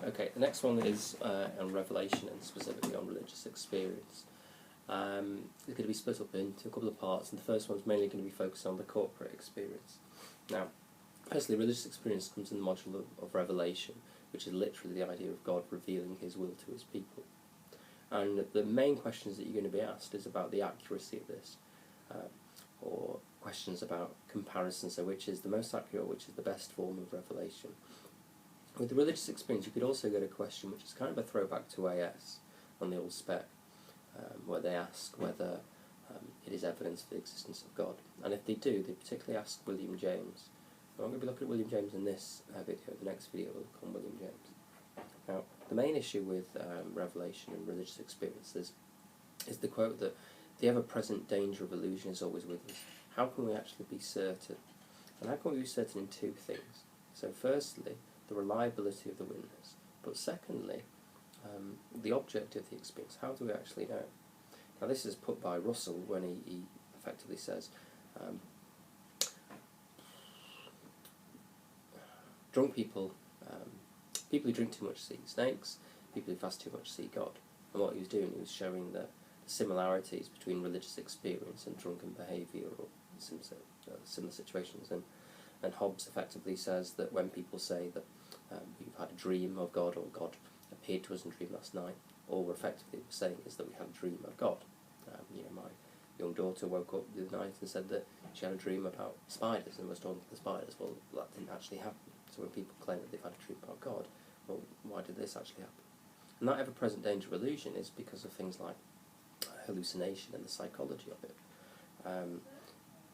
Okay, the next one is on Revelation and specifically on religious experience. It's going to be split up into a couple of parts, and the first one's mainly going to be focused on the corporate experience. Now, firstly, religious experience comes in the module of Revelation, which is literally the idea of God revealing his will to his people. And the main questions that you're going to be asked is about the accuracy of this, or questions about comparison, so which is the most accurate, which is the best form of revelation. With the religious experience, you could also get a question which is kind of a throwback to AS on the old spec, where they ask whether it is evidence for the existence of God. And if they do, they particularly ask William James. Now, I'm going to be looking at William James in this video. The next video will look on William James. Now, the main issue with revelation and religious experiences is the quote that the ever-present danger of illusion is always with us. How can we actually be certain? And how can we be certain in two things? So firstly, the reliability of the witness, but secondly, the object of the experience. How do we actually know? Now this is put by Russell when he effectively says, drunk people, people who drink too much see snakes, people who fast too much see God. And what he was doing, he was showing the similarities between religious experience and drunken behaviour or similar situations. And Hobbes effectively says that when people say that we've had a dream of God, or God appeared to us in a dream last night, all we're effectively saying is that we had a dream of God. My young daughter woke up the other night and said that she had a dream about spiders and was talking to the spiders. Well, that didn't actually happen. So when people claim that they've had a dream about God, well, why did this actually happen? And that ever-present danger of illusion is because of things like hallucination and the psychology of it.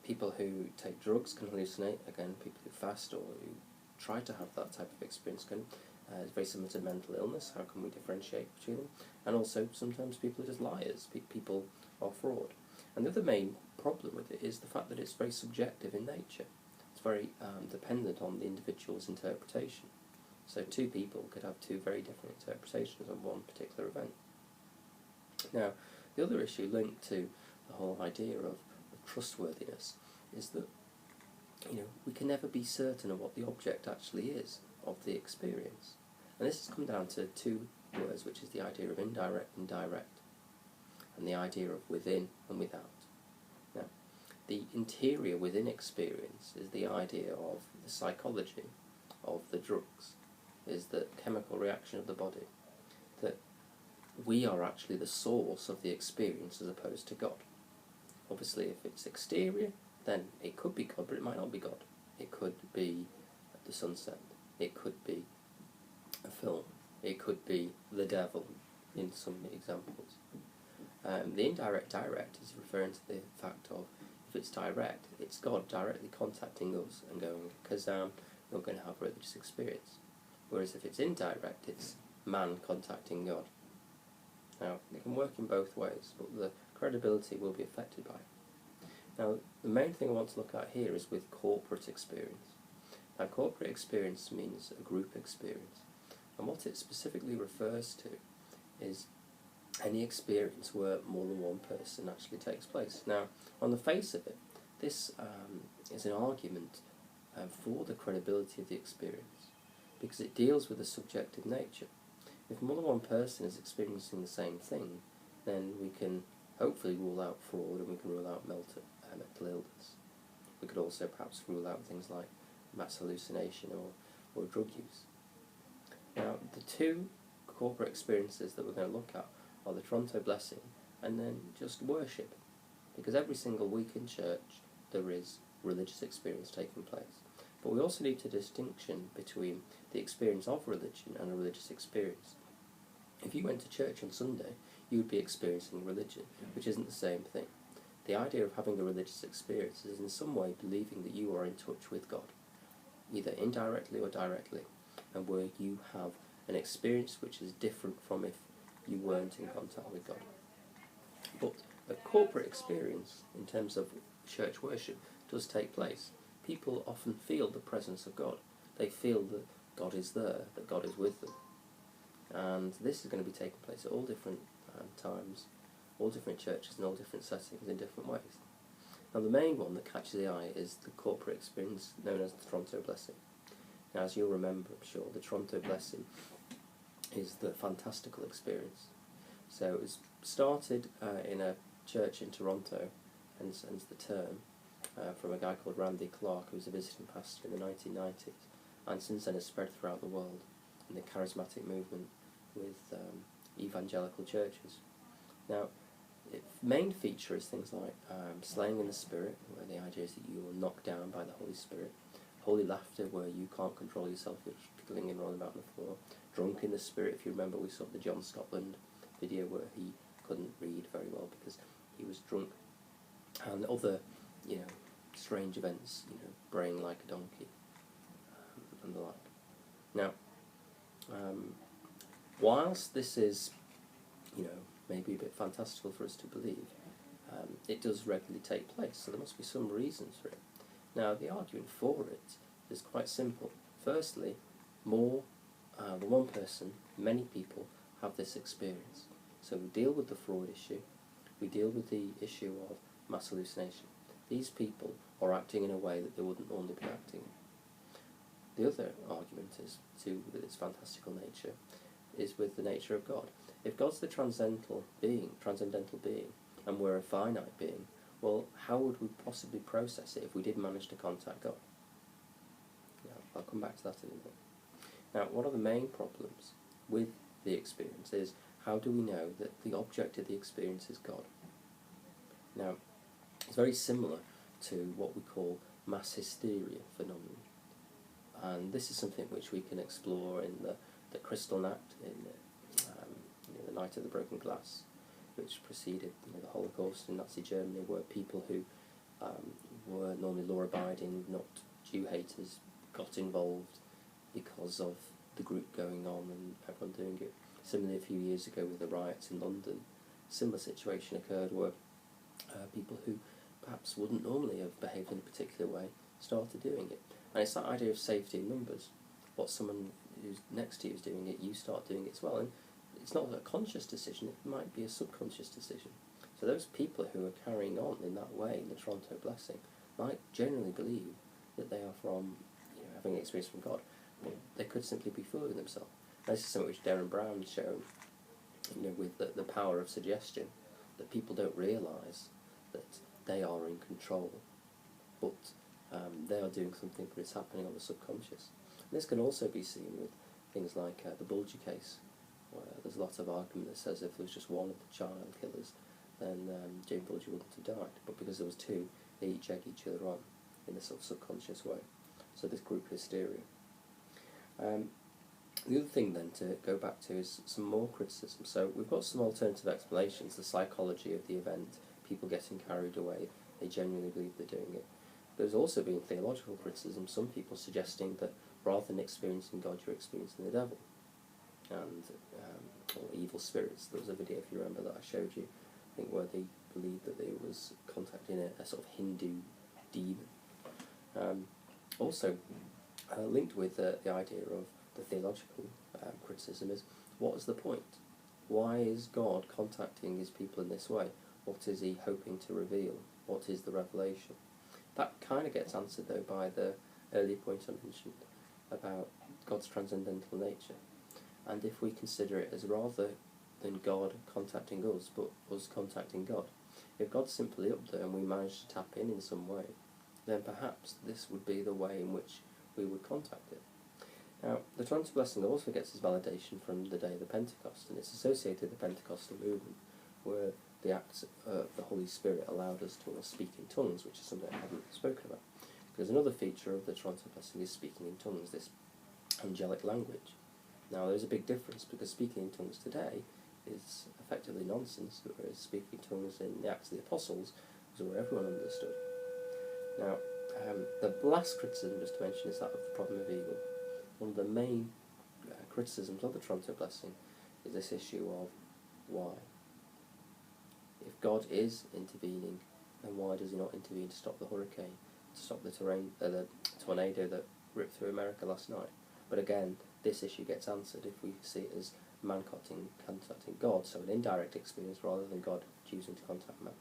People who take drugs can hallucinate. Again, people who fast or who try to have that type of experience can. It's very similar to mental illness. How can we differentiate between them? And also, sometimes people are just liars. People are fraud. And the other main problem with it is the fact that it's very subjective in nature. It's very dependent on the individual's interpretation. So two people could have two very different interpretations of one particular event. Now, the other issue linked to the whole idea of trustworthiness is that we can never be certain of what the object actually is of the experience. And this has come down to two words, which is the idea of indirect and direct, and the idea of within and without. Now, the interior within experience is the idea of the psychology of the drugs, is the chemical reaction of the body, that we are actually the source of the experience as opposed to God. Obviously, if it's exterior, then it could be God, but it might not be God. It could be the sunset. It could be a film. It could be the devil, in some examples. The indirect direct is referring to the fact of, if it's direct, it's God directly contacting us and going, Kazam, you're going to have a religious experience. Whereas if it's indirect, it's man contacting God. Now, it can work in both ways, but the credibility will be affected by it. Now, the main thing I want to look at here is with corporate experience. Now, corporate experience means a group experience, and what it specifically refers to is any experience where more than one person actually takes place. Now, on the face of it, this is an argument for the credibility of the experience, because it deals with the subjective nature. If more than one person is experiencing the same thing, then we can hopefully rule out fraud, and we can rule out mental illness. We could also perhaps rule out things like mass hallucination or drug use. Now, the two corporate experiences that we're going to look at are the Toronto Blessing and then just worship, because every single week in church there is religious experience taking place. But we also need to distinction between the experience of religion and a religious experience. If you went to church on Sunday, you would be experiencing religion, which isn't the same thing. The idea of having a religious experience is in some way believing that you are in touch with God, either indirectly or directly, and where you have an experience which is different from if you weren't in contact with God. But a corporate experience, in terms of church worship, does take place. People often feel the presence of God. They feel that God is there, that God is with them. And this is going to be taking place at all different times, all different churches in all different settings in different ways. Now, the main one that catches the eye is the corporate experience known as the Toronto Blessing. Now, as you'll remember, I'm sure, the Toronto Blessing is the fantastical experience. So it was started in a church in Toronto, hence the term, from a guy called Randy Clark, who was a visiting pastor in the 1990s, and since then has spread throughout the world in the charismatic movement with evangelical churches. Now, its main feature is things like slaying in the Spirit, where the idea is that you are knocked down by the Holy Spirit, holy laughter, where you can't control yourself, you're giggling and rolling about on the floor, drunk in the Spirit. If you remember, we saw the John Scotland video where he couldn't read very well because he was drunk, and other, strange events, braying like a donkey, and the like. Now, whilst this is, maybe a bit fantastical for us to believe, it does regularly take place, so there must be some reasons for it. Now, the argument for it is quite simple. Firstly, more than one person, many people have this experience. So we deal with the fraud issue, we deal with the issue of mass hallucination. These people are acting in a way that they wouldn't normally be acting. The other argument is, with its fantastical nature, is with the nature of God. If God's the transcendental being, and we're a finite being, well, how would we possibly process it if we did manage to contact God? Now, I'll come back to that in a minute. Now, one of the main problems with the experience is, how do we know that the object of the experience is God? Now, it's very similar to what we call mass hysteria phenomenon. And this is something which we can explore in the Kristallnacht, in the Night of the Broken Glass, which preceded the Holocaust in Nazi Germany, where people who were normally law-abiding, not Jew-haters, got involved because of the group going on and everyone doing it. Similarly, a few years ago with the riots in London, a similar situation occurred where people who perhaps wouldn't normally have behaved in a particular way started doing it. And it's that idea of safety in numbers. What someone who's next to you is doing it, you start doing it as well. And it's not a conscious decision, it might be a subconscious decision. So those people who are carrying on in that way in the Toronto Blessing might generally believe that they are from, having an experience from God. But they could simply be fooling themselves. This is something which Darren Brown's shown, with the power of suggestion, that people don't realise that they are in control, but they are doing something that is happening on the subconscious. And this can also be seen with things like the Bulger case, where there's a lot of argument that says if there was just one of the child killers, then Jane Bulger wouldn't have died. But because there was two, they each egg each other on in this sort of subconscious way. So this group hysteria. The other thing then to go back to is some more criticism. So we've got some alternative explanations, the psychology of the event, people getting carried away, they genuinely believe they're doing it. There's also been theological criticism, some people suggesting that rather than experiencing God, you're experiencing the devil, and or evil spirits. There was a video, if you remember, that I showed you, I think, where they believed that they was contacting a sort of Hindu demon. Also, linked with the idea of the theological criticism is, what is the point? Why is God contacting his people in this way? What is he hoping to reveal? What is the revelation? That kind of gets answered, though, by the earlier point I mentioned about God's transcendental nature. And if we consider it as rather than God contacting us, but us contacting God, if God's simply up there and we manage to tap in some way, then perhaps this would be the way in which we would contact it. Now, the Toronto Blessing also gets its validation from the day of the Pentecost, and it's associated with the Pentecostal movement, where the acts of the Holy Spirit allowed us to speak in tongues, which is something I haven't spoken about. Because another feature of the Toronto Blessing is speaking in tongues, this angelic language. Now, there's a big difference, because speaking in tongues today is effectively nonsense, whereas speaking in tongues in the Acts of the Apostles was where everyone understood. Now, the last criticism, just to mention, is that of the problem of evil. One of the main criticisms of the Toronto Blessing is this issue of why. If God is intervening, then why does he not intervene to stop the hurricane, to stop the tornado that ripped through America last night? But again, this issue gets answered if we see it as man contacting God, so an indirect experience rather than God choosing to contact man.